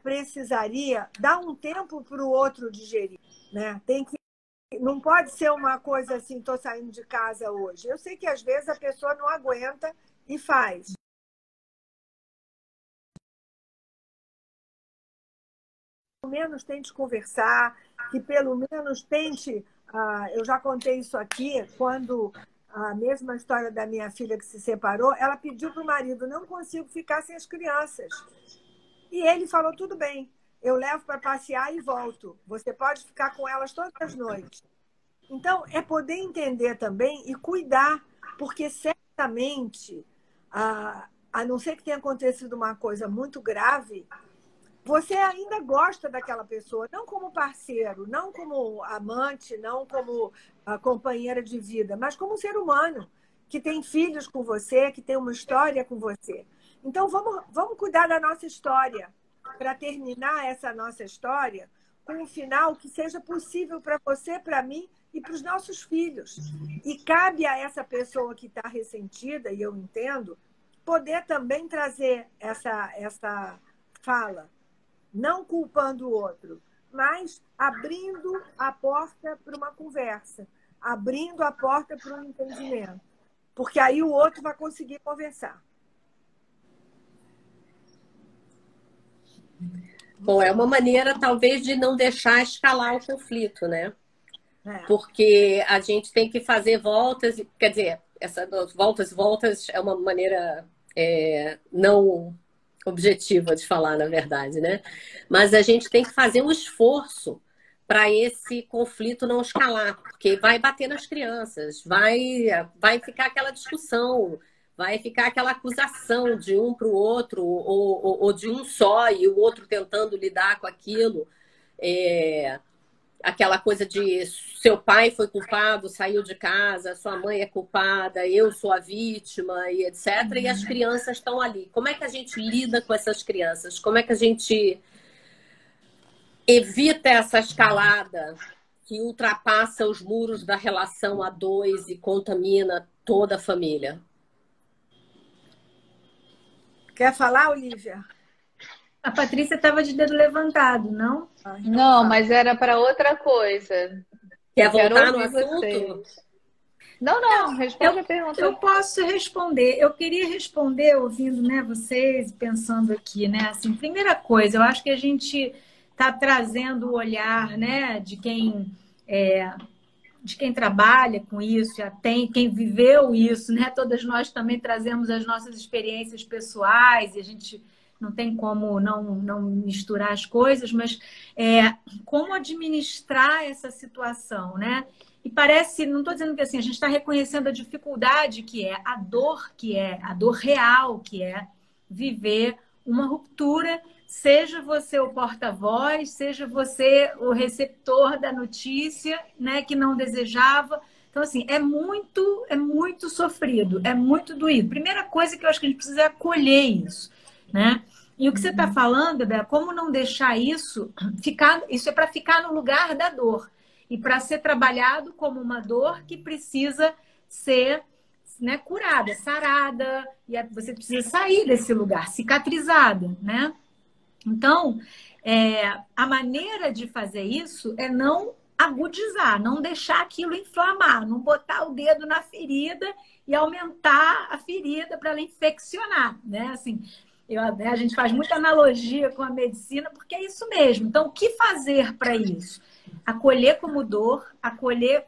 precisaria dar um tempo para o outro digerir, né? Tem que não pode ser uma coisa assim, estou saindo de casa hoje. Eu sei que às vezes a pessoa não aguenta e faz. Pelo menos tente conversar, que pelo menos tente... eu já contei isso aqui, quando a mesma história da minha filha que se separou, ela pediu para o marido, não consigo ficar sem as crianças. E ele falou, tudo bem, eu levo para passear e volto. Você pode ficar com elas todas as noites. Então, é poder entender também e cuidar, porque certamente, a não ser que tenha acontecido uma coisa muito grave, você ainda gosta daquela pessoa, não como parceiro, não como amante, não como companheira de vida, mas como um ser humano que tem filhos com você, que tem uma história com você. Então, vamos cuidar da nossa história, para terminar essa nossa história com um final que seja possível para você, para mim e para os nossos filhos. E cabe a essa pessoa que está ressentida, e eu entendo, poder também trazer essa fala, não culpando o outro, mas abrindo a porta para uma conversa, abrindo a porta para um entendimento, porque aí o outro vai conseguir conversar. Bom, é uma maneira, talvez, de não deixar escalar o conflito, né? Porque a gente tem que fazer voltas, quer dizer, essas voltas e voltas é uma maneira não objetiva de falar, na verdade, né? Mas a gente tem que fazer um esforço para esse conflito não escalar, porque vai bater nas crianças, vai ficar aquela discussão, vai ficar aquela acusação de um para o outro, ou de um só e o outro tentando lidar com aquilo. Aquela coisa de seu pai foi culpado, saiu de casa, sua mãe é culpada, eu sou a vítima, e etc. E as crianças estão ali. Como é que a gente lida com essas crianças? Como é que a gente evita essa escalada que ultrapassa os muros da relação a dois e contamina toda a família? Quer falar, Olivia? A Patrícia estava de dedo levantado, não? Não, mas era para outra coisa. Quer voltar no assunto? Vocês. Não, responde a pergunta. Eu posso responder. Eu queria responder ouvindo, né, vocês, pensando aqui, né? Assim, primeira coisa, eu acho que a gente está trazendo o olhar, né, de quem trabalha com isso, já tem, quem viveu isso, né? Todas nós também trazemos as nossas experiências pessoais e a gente não tem como não misturar as coisas, mas como administrar essa situação, né? E parece, não estou dizendo que assim, a gente está reconhecendo a dificuldade que é a dor real, que é viver uma ruptura, seja você o porta-voz, seja você o receptor da notícia, né, que não desejava. Então, assim, é muito sofrido, é muito doído. Primeira coisa que eu acho que a gente precisa é acolher isso, né? E o que você está falando, Bea, como não deixar isso é para ficar no lugar da dor e para ser trabalhado como uma dor que precisa ser, né, curada, sarada, e você precisa sair desse lugar, cicatrizada, né? Então, a maneira de fazer isso é não agudizar, não deixar aquilo inflamar, não botar o dedo na ferida e aumentar a ferida para ela infeccionar, né? Assim, a gente faz muita analogia com a medicina, porque é isso mesmo. Então, o que fazer para isso? Acolher como dor,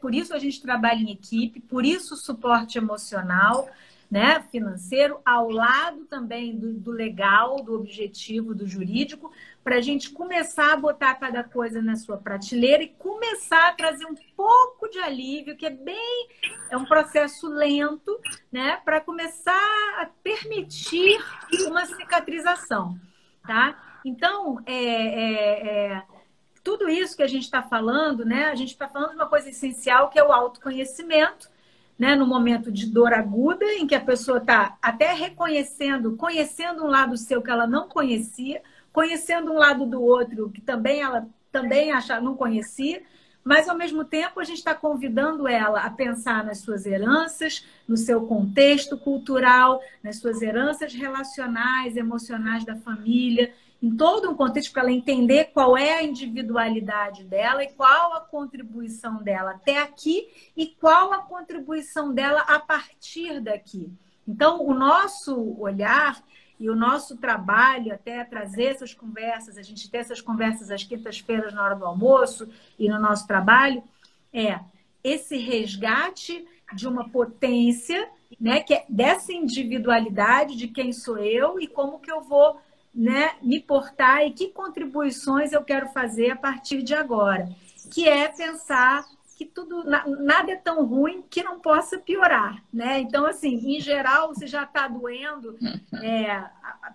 por isso a gente trabalha em equipe, por isso o suporte emocional, né, financeiro, ao lado também do legal, do objetivo, do jurídico, para a gente começar a botar cada coisa na sua prateleira e começar a trazer um pouco de alívio, que é um processo lento, né, para começar a permitir uma cicatrização, tá? Então, tudo isso que a gente está falando, né, a gente está falando de uma coisa essencial, que é o autoconhecimento, né, no momento de dor aguda, em que a pessoa está até conhecendo um lado seu que ela não conhecia, conhecendo um lado do outro que ela também não conhecia, mas, ao mesmo tempo, a gente está convidando ela a pensar nas suas heranças, no seu contexto cultural, nas suas heranças relacionais, emocionais da família, em todo um contexto para ela entender qual é a individualidade dela e qual a contribuição dela até aqui e qual a contribuição dela a partir daqui. Então, o nosso olhar e o nosso trabalho, até trazer essas conversas, a gente ter essas conversas às quintas-feiras na hora do almoço e no nosso trabalho, é esse resgate de uma potência, né, que é dessa individualidade de quem sou eu e como que eu vou, né, me portar e que contribuições eu quero fazer a partir de agora, que é pensar que tudo, nada é tão ruim que não possa piorar, né? Então, assim, em geral, você já está doendo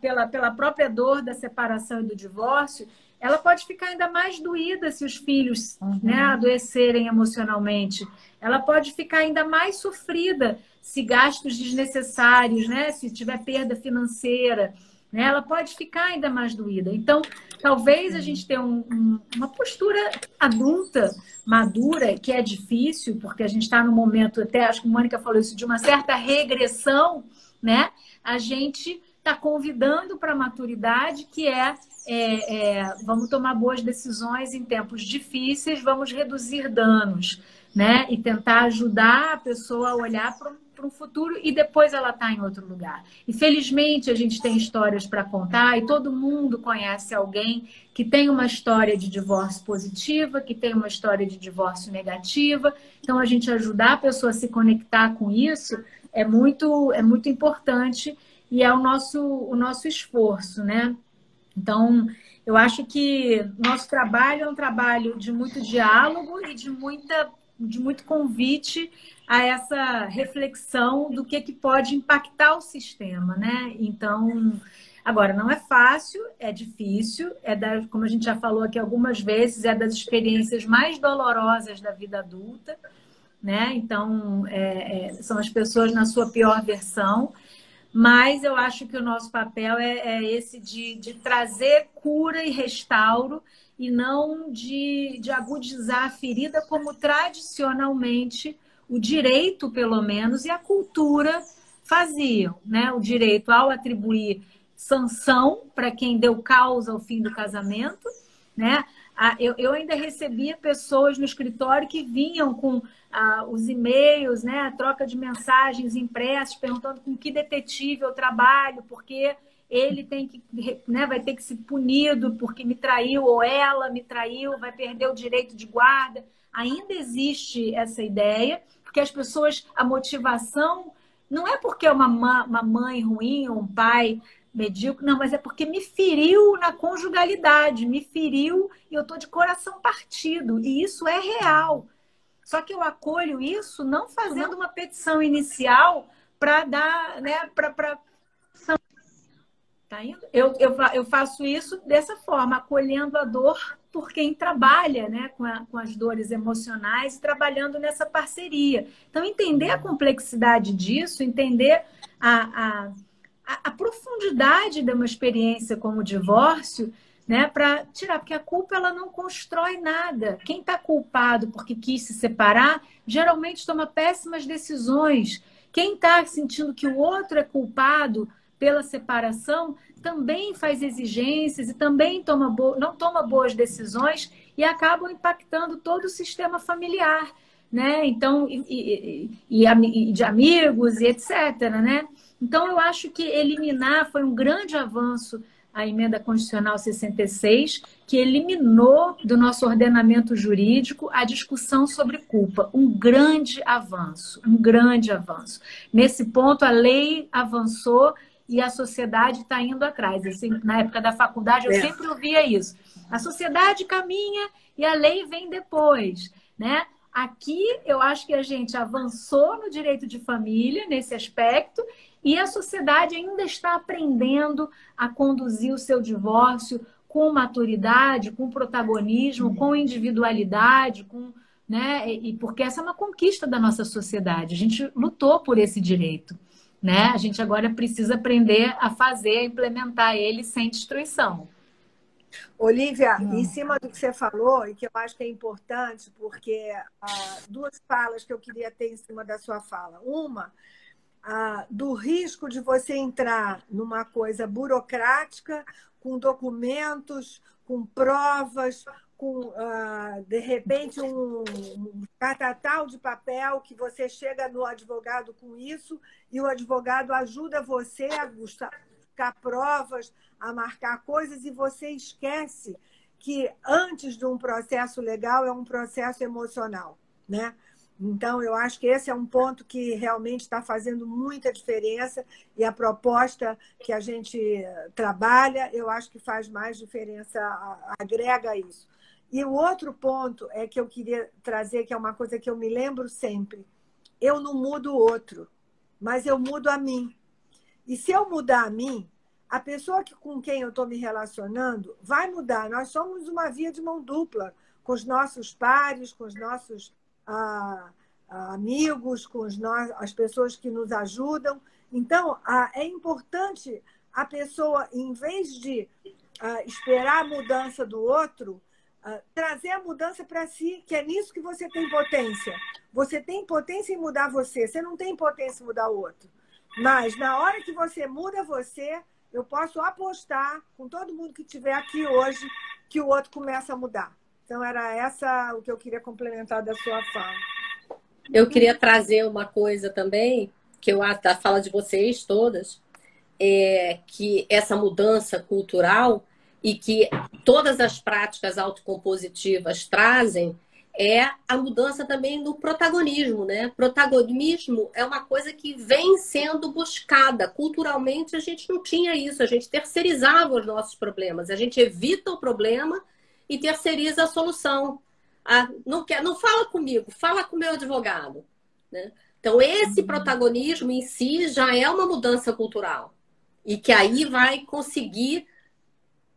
pela própria dor da separação e do divórcio, ela pode ficar ainda mais doída se os filhos, né, adoecerem emocionalmente. Ela pode ficar ainda mais sofrida se gastos desnecessários, né, se tiver perda financeira, né, ela pode ficar ainda mais doída. Então, talvez a gente tenha uma postura adulta, madura, que é difícil, porque a gente está no momento, até acho que a Mônica falou isso, de uma certa regressão, né? A gente está convidando para a maturidade, que vamos tomar boas decisões em tempos difíceis, vamos reduzir danos, né? E tentar ajudar a pessoa a olhar para um futuro e depois ela está em outro lugar. E felizmente a gente tem histórias para contar e todo mundo conhece alguém que tem uma história de divórcio positiva, que tem uma história de divórcio negativa. Então a gente ajudar a pessoa a se conectar com isso é muito importante e é o nosso esforço, né? Então, eu acho que nosso trabalho é um trabalho de muito diálogo e de muito convite a essa reflexão do que pode impactar o sistema, né? Então, agora, não é fácil, é difícil, como a gente já falou aqui algumas vezes, é das experiências mais dolorosas da vida adulta, né? Então, são as pessoas na sua pior versão, mas eu acho que o nosso papel é esse de trazer cura e restauro e não de agudizar a ferida como tradicionalmente o direito, pelo menos, e a cultura faziam, né? O direito ao atribuir sanção para quem deu causa ao fim do casamento, né? Eu ainda recebia pessoas no escritório que vinham com os e-mails, né? A troca de mensagens impressas, perguntando com que detetive eu trabalho, porque ele tem que, né, vai ter que ser punido porque me traiu ou ela me traiu, vai perder o direito de guarda. Ainda existe essa ideia, porque as pessoas, a motivação não é porque é uma mãe ruim ou um pai medíocre, não, mas é porque me feriu na conjugalidade, me feriu e eu estou de coração partido, e isso é real. Só que eu acolho isso não fazendo uma petição inicial para dar, né, tá indo? Eu faço isso dessa forma, acolhendo a dor por quem trabalha, né, com as dores emocionais e trabalhando nessa parceria. Então, entender a complexidade disso, entender a profundidade de uma experiência como o divórcio, né, para tirar, porque a culpa ela não constrói nada. Quem está culpado porque quis se separar, geralmente toma péssimas decisões. Quem está sentindo que o outro é culpado pela separação, também faz exigências e também não toma boas decisões e acabam impactando todo o sistema familiar, né? Então, e de amigos e etc., né? Então, eu acho que eliminar foi um grande avanço a Emenda Constitucional 66, que eliminou do nosso ordenamento jurídico a discussão sobre culpa. Um grande avanço, um grande avanço. Nesse ponto, a lei avançou e a sociedade está indo atrás. Assim, na época da faculdade, eu sempre ouvia isso. A sociedade caminha e a lei vem depois, né? Aqui, eu acho que a gente avançou no direito de família, nesse aspecto, e a sociedade ainda está aprendendo a conduzir o seu divórcio com maturidade, com protagonismo, com individualidade, né? E porque essa é uma conquista da nossa sociedade. A gente lutou por esse direito, né? A gente agora precisa aprender a fazer, a implementar ele sem destruição. Olívia, em cima do que você falou, e que eu acho que é importante, porque duas falas que eu queria ter em cima da sua fala. Uma do risco de você entrar numa coisa burocrática, com documentos, com provas, com, de repente, um catatal de papel que você chega no advogado com isso e o advogado ajuda você a buscar provas, a marcar coisas e você esquece que antes de um processo legal é um processo emocional, né? Então, eu acho que esse é um ponto que realmente está fazendo muita diferença e a proposta que a gente trabalha, eu acho que faz mais diferença, agrega isso. E o outro ponto é que eu queria trazer, que é uma coisa que eu me lembro sempre. Eu não mudo o outro, mas eu mudo a mim. E se eu mudar a mim, a pessoa com quem eu estou me relacionando vai mudar. Nós somos uma via de mão dupla, com os nossos pares, com os nossos amigos, com as pessoas que nos ajudam. Então, é importante a pessoa, em vez de esperar a mudança do outro, trazer a mudança para si, que é nisso que você tem potência. Você tem potência em mudar você, você não tem potência em mudar o outro. Mas, na hora que você muda você, eu posso apostar com todo mundo que estiver aqui hoje que o outro começa a mudar. Então, era essa o que eu queria complementar da sua fala. Eu queria trazer uma coisa também, que eu acho da fala de vocês todas, que essa mudança cultural e que todas as práticas autocompositivas trazem é a mudança também no protagonismo, né? Protagonismo é uma coisa que vem sendo buscada. Culturalmente, a gente não tinha isso. A gente terceirizava os nossos problemas. A gente evita o problema e terceiriza a solução. Não fala comigo, fala com o meu advogado, né? Então, esse protagonismo em si já é uma mudança cultural. E que aí vai conseguir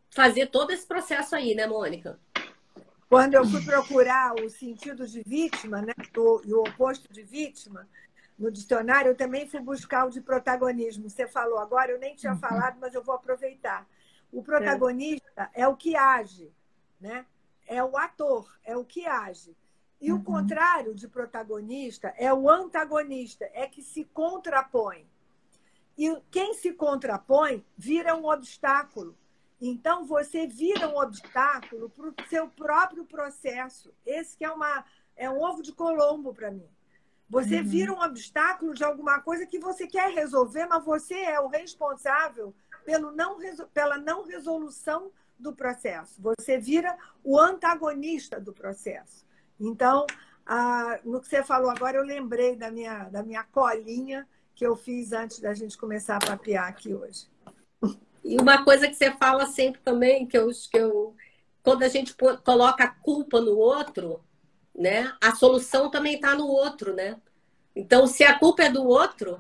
fazer todo esse processo aí, né, Mônica? Quando eu fui procurar o sentido de vítima, né, e o oposto de vítima, no dicionário, eu também fui buscar o de protagonismo. Você falou agora, eu nem tinha falado, mas eu vou aproveitar. O protagonista é o que age, né? É o ator, é o que age. E o contrário de protagonista é o antagonista, é que se contrapõe. E quem se contrapõe vira um obstáculo. Então, você vira um obstáculo para o seu próprio processo. Esse que é um ovo de Colombo para mim. Você vira um obstáculo de alguma coisa que você quer resolver, mas você é o responsável pela não resolução do processo. Você vira o antagonista do processo. Então, no que você falou agora, eu lembrei da minha colinha que eu fiz antes da gente começar a papear aqui hoje. E uma coisa que você fala sempre também, quando a gente coloca a culpa no outro, né, a solução também está no outro, né? Então, se a culpa é do outro,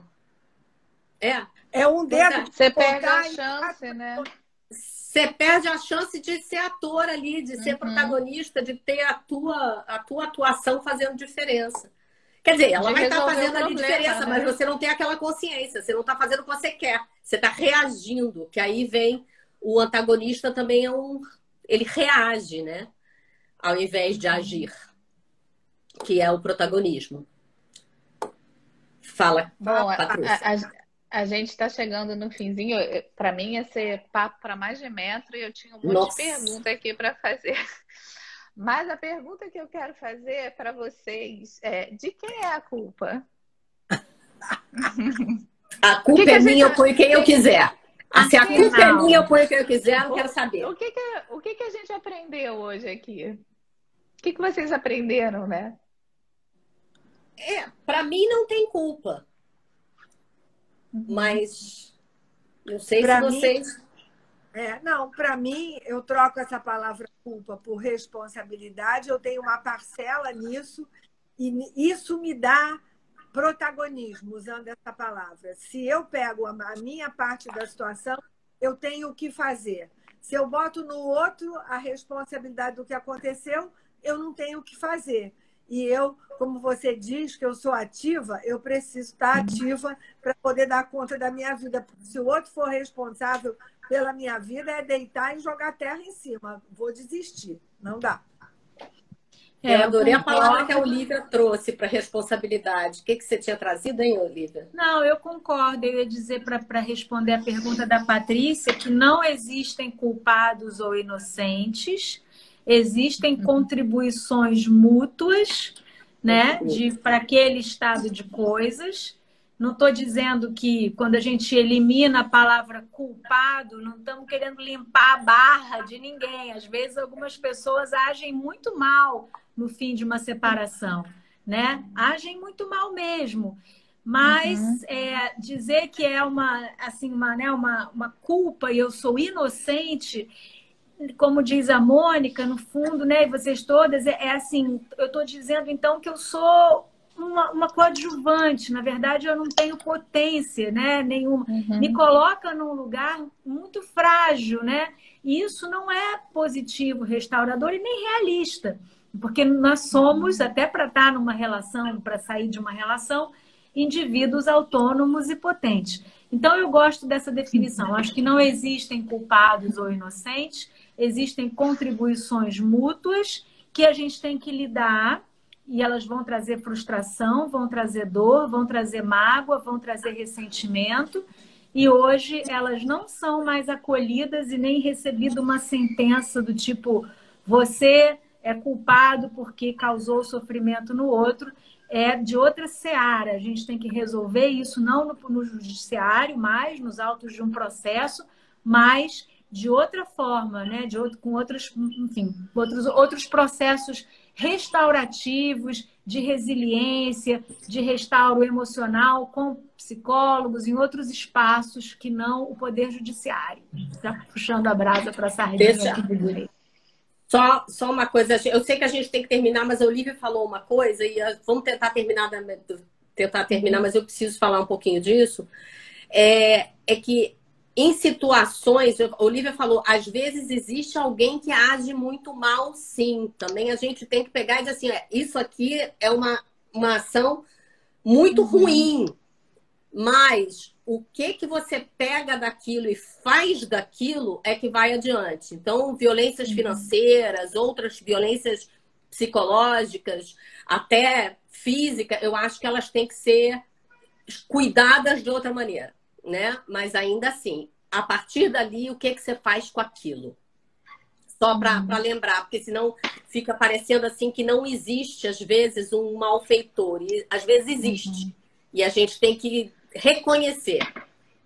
é um dedo. Você perde a chance, né? Você perde a chance de ser ator ali, de ser protagonista, de ter a tua atuação fazendo diferença. Quer dizer, ela vai estar fazendo ali diferença, né? Mas você não tem aquela consciência, você não está fazendo o que você quer, você está reagindo, que aí vem o antagonista também ele reage, né? Ao invés de agir, que é o protagonismo. Fala, Patrícia. A gente está chegando no finzinho. Para mim, ia ser papo para mais de metro e eu tinha um monte de pergunta aqui para fazer. Mas a pergunta que eu quero fazer para vocês é: de quem é a culpa? A culpa é minha, eu ponho quem eu quiser. Se a culpa é minha, eu ponho quem eu quiser, eu não quero saber. O que a gente aprendeu hoje aqui? O que vocês aprenderam, né? Para mim não tem culpa. Mas não sei se vocês... Não, para mim, eu troco essa palavra culpa por responsabilidade, eu tenho uma parcela nisso, e isso me dá protagonismo, usando essa palavra. Se eu pego a minha parte da situação, eu tenho o que fazer. Se eu boto no outro a responsabilidade do que aconteceu, eu não tenho o que fazer. E eu, como você diz que eu sou ativa, eu preciso estar ativa para poder dar conta da minha vida. Se o outro for responsável pela minha vida, é deitar e jogar terra em cima. Vou desistir. Não dá. Eu adorei a palavra concordo. que a Olivia trouxe para responsabilidade. O que você tinha trazido, hein, Olivia? Não, eu concordo. Eu ia dizer para responder a pergunta da Patrícia que não existem culpados ou inocentes, existem contribuições mútuas, né, para aquele estado de coisas. Não estou dizendo que quando a gente elimina a palavra culpado, não estamos querendo limpar a barra de ninguém. Às vezes, algumas pessoas agem muito mal no fim de uma separação, né? Agem muito mal mesmo. Mas dizer que é uma culpa e eu sou inocente, como diz a Mônica, no fundo, né? E vocês todas, assim, eu estou dizendo então que eu sou uma coadjuvante. Na verdade, eu não tenho potência, né, nenhuma. Me coloca num lugar muito frágil, né? E isso não é positivo, restaurador e nem realista. Porque nós somos, até para estar numa relação, para sair de uma relação, indivíduos autônomos e potentes. Então, eu gosto dessa definição. Acho que não existem culpados ou inocentes, existem contribuições mútuas que a gente tem que lidar. E elas vão trazer frustração, vão trazer dor, vão trazer mágoa, vão trazer ressentimento. E hoje elas não são mais acolhidas e nem recebido uma sentença do tipo você é culpado porque causou sofrimento no outro. É de outra seara. A gente tem que resolver isso não no judiciário, mas nos autos de um processo, mas de outra forma, né? Com outros, enfim, outros processos restaurativos, de resiliência, de restauro emocional, com psicólogos, em outros espaços que não o Poder Judiciário. Está puxando a brasa para a sardinha aqui do direito. Só uma coisa, eu sei que a gente tem que terminar, mas a Olivia falou uma coisa, e vamos tentar terminar, mas eu preciso falar um pouquinho disso. É que em situações, a Olivia falou, às vezes existe alguém que age muito mal, sim. Também a gente tem que pegar e dizer assim, isso aqui é uma ação muito ruim, mas o que você pega daquilo e faz daquilo é que vai adiante. Então, violências financeiras, outras violências psicológicas, até física, eu acho que elas têm que ser cuidadas de outra maneira, né? Mas ainda assim, a partir dali, o que você faz com aquilo? Só para lembrar, porque senão fica parecendo assim que não existe, às vezes, um malfeitor. E às vezes existe. E a gente tem que reconhecer.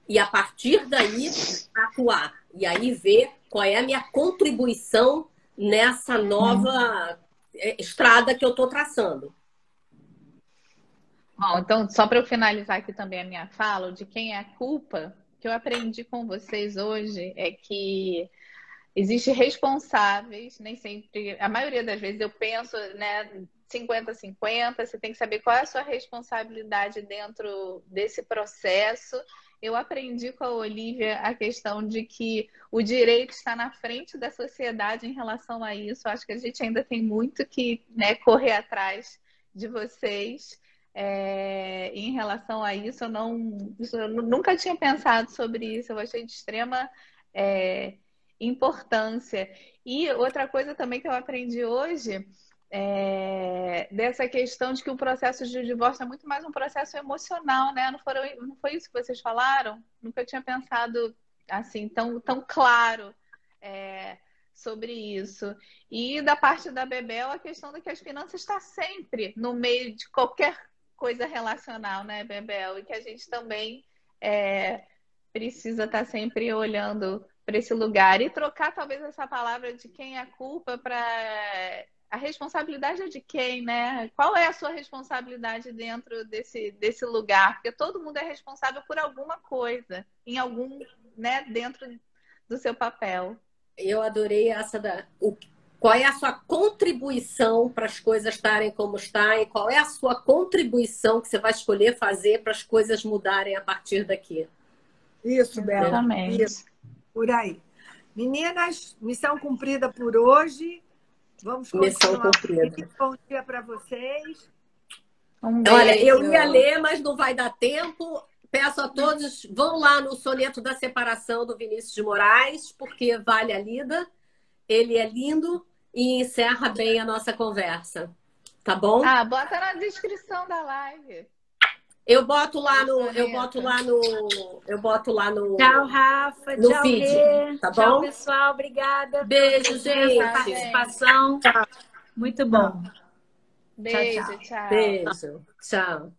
E a partir daí, atuar. E aí ver qual é a minha contribuição nessa nova estrada que eu estou traçando. Bom, então, só para eu finalizar aqui também a minha fala, de quem é a culpa, que eu aprendi com vocês hoje é que existem responsáveis, nem sempre, a maioria das vezes eu penso, né, 50-50, você tem que saber qual é a sua responsabilidade dentro desse processo. Eu aprendi com a Olivia a questão de que o direito está na frente da sociedade em relação a isso. Acho que a gente ainda tem muito que, né, correr atrás de vocês. Em relação a isso, eu nunca tinha pensado sobre isso. Eu achei de extrema importância. E outra coisa também que eu aprendi hoje dessa questão de que o processo de divórcio é muito mais um processo emocional, né? Não foi isso que vocês falaram? Nunca tinha pensado assim tão claro sobre isso. E da parte da Bebel, a questão de que as finanças estão sempre no meio de qualquer coisa relacional, né, Bebel? E que a gente também precisa estar sempre olhando para esse lugar e trocar talvez essa palavra de quem é a culpa para a responsabilidade é de quem, né? Qual é a sua responsabilidade dentro desse lugar? Porque todo mundo é responsável por alguma coisa, né, dentro do seu papel. Eu adorei essa qual é a sua contribuição para as coisas estarem como está e qual é a sua contribuição que você vai escolher fazer para as coisas mudarem a partir daqui. Isso, Bela. Exatamente. Isso. Por aí. Meninas, missão cumprida por hoje. Vamos continuar. Missão cumprida. Bom dia para vocês. Olha, eu ia ler, mas não vai dar tempo. Peço a todos, vão lá no Soneto da Separação do Vinícius de Moraes, porque vale a lida. Ele é lindo e encerra bem a nossa conversa. Tá bom? Ah, bota na descrição da live. Eu boto lá no Tchau, Rafa. no Tchau, feed, Rê. tá Tchau, bom? pessoal. Obrigada Beijo, pela gente. participação. Muito bom. Beijo, tchau. Beijo. Tchau.